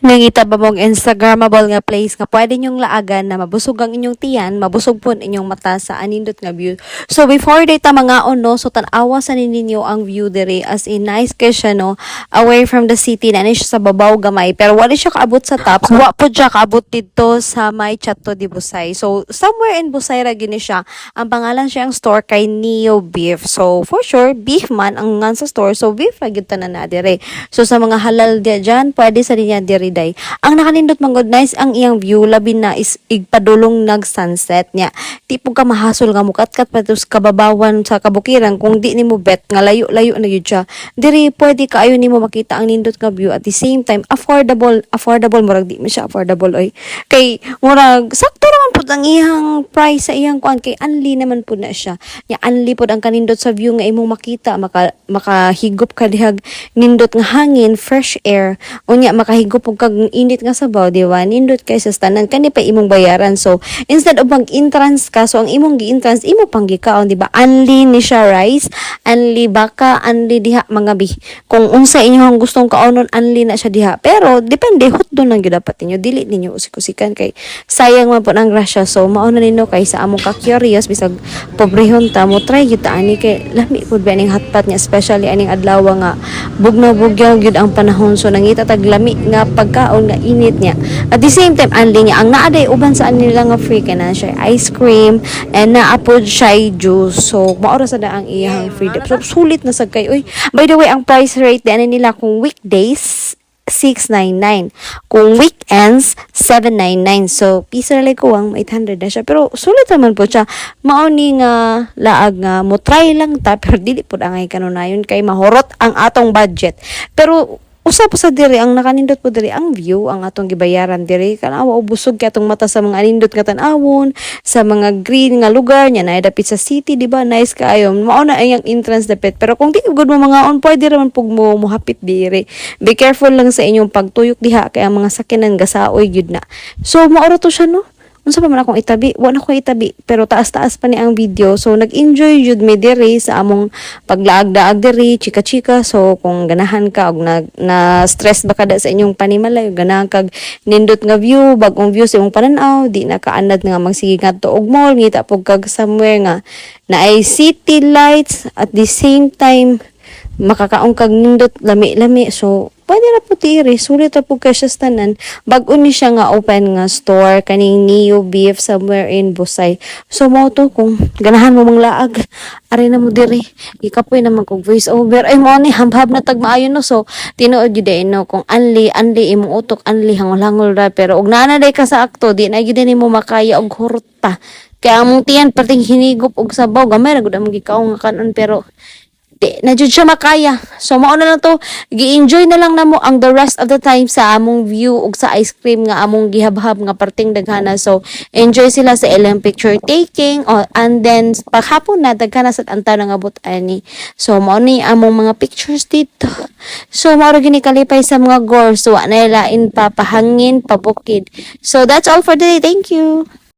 Nangita ba mong Instagrammable nga place nga pwede nyong laagan na mabusog ang inyong tiyan, mabusog po inyong mata sa anindot nga view. So before data mga no, so tanawa sa ninyo ang view diri as in nice kay siya no, away from the city na siya sa babaw gamay pero wala siya kaabot sa top. So, wa po siya kaabot dito sa may Chateau de Busay. So somewhere in Busay ra gini siya. Ang pangalan siya ang store kay Neo Beef. So for sure beef man ang nga sa store. So beef ra gyud tanan na dire. So sa mga halal diyan, pwede sa dinya diri day. Ang nakanindot man good nice ang iyang view labi na is igpadulong nag sunset niya. Tipo ka mahasol nga mukatkat patos kababawan sa kabukiran kung di nimo bet nga layo-layo na gyud siya. Diri pwede kaayo nimo makita ang nindot nga view at the same time affordable murag di man siya affordable oy. Kay murag sakto raman pud ang iyang price sa iyang kuan kay anli naman pud na siya. Nya anli pud ang kanindot sa view nga imong makita makahigop ka dihag nindot nga hangin, fresh air. Unya makahigop og kag init nga sabaw, di ba? Nindot kay sa tanan kani pa imong bayaran. So instead of mag-entrance ka, so ang imong gi-entrance imo pang gikaon, di ba? Anli ni siya rice, anli baka, anli diha mga bi. Kung unsa inyong gustong kaonon, anli na siya diha. Pero depende hotdon lang gyud dapat ninyo, dili ninyo usik-usikan kay sayang man po ang grasya. So mao na ninyo kay sa among ka-curious bisag pobrehon ta mo try gyud ta ani kay lami pud ba ning hotpot niya, especially aning adlaw nga bugnaw-bugyaw gyud ang panahon. So nangita tag lami nga pagkaon nga init niya. At the same time anli niya ang naaday uban sa nila nga free kana siya ice cream and naapod siya juice. So maora sa ang iyang freedom. So sulit na sad kay oy. By the way ang price rate din nila kung weekdays 699. Kung weekends, 799. So, piso na lang ko ang 800 na siya. Pero, sulit naman po siya. Mauni nga laag nga mo try lang ta. Pero, dili po angay kanunayon kay mahorot ang atong budget. Pero, usap sa diri ang nakanindot po diri ang view ang atong gibayaran diri kanawa busog kay atong mata sa mga anindot nga tan-awon sa mga green nga lugar nya na dapit sa city di ba nice kaayo mao na ang entrance dapit pero kung di good mo mga on pwede ra man pug mo hapit diri be careful lang sa inyong pagtuyok diha kay ang mga sakyanan gasaoy gyud na so mao ra to siya no. Unsa pa man akong itabi? Wala ko itabi. Pero taas-taas pa ni ang video. So, nag-enjoy jud me diri sa among paglaag-daag diri, chika-chika. So, kung ganahan ka, og na-stress ba kada sa inyong panimalay, ganahan kag nindot nga view, bagong view sa imong pananaw, di na kaanad nga magsige nga to og mall, ngita po kag somewhere nga na ay city lights at the same time, makakaong kag nindot lami-lami. So, pwede na po tiri, sulit na po kay siya tanan. Bago ni siya nga open nga store, kaning Neo Beef somewhere in Busay. So, mo to, kung ganahan mo mang laag, ari na mo diri. Ikapoy naman kong voice over. Ay, mo ni, hambhab na tagmaayo no. So, tinuod yun din, no, kung anli, imong utok, anli, hangol-hangol ra. Pero, og nanaday ka sa akto, di na yun din mo makaya og hurot pa. Kaya among tiyan, parting hinigop og sabaw, gamay, nagod among gikaong nga kanon, pero, na jud siya makaya. So mao na lang to, gi-enjoy na lang namo ang the rest of the time sa among view ug sa ice cream nga among gihabhab nga parting daghana. So enjoy sila sa ilang picture taking and then paghapon na daghana sa antaw nga but ani. So mao ni among mga pictures dito. So mao ra gini kalipay sa mga gore so na lain pa pahangin pabukid. So that's all for today. Thank you.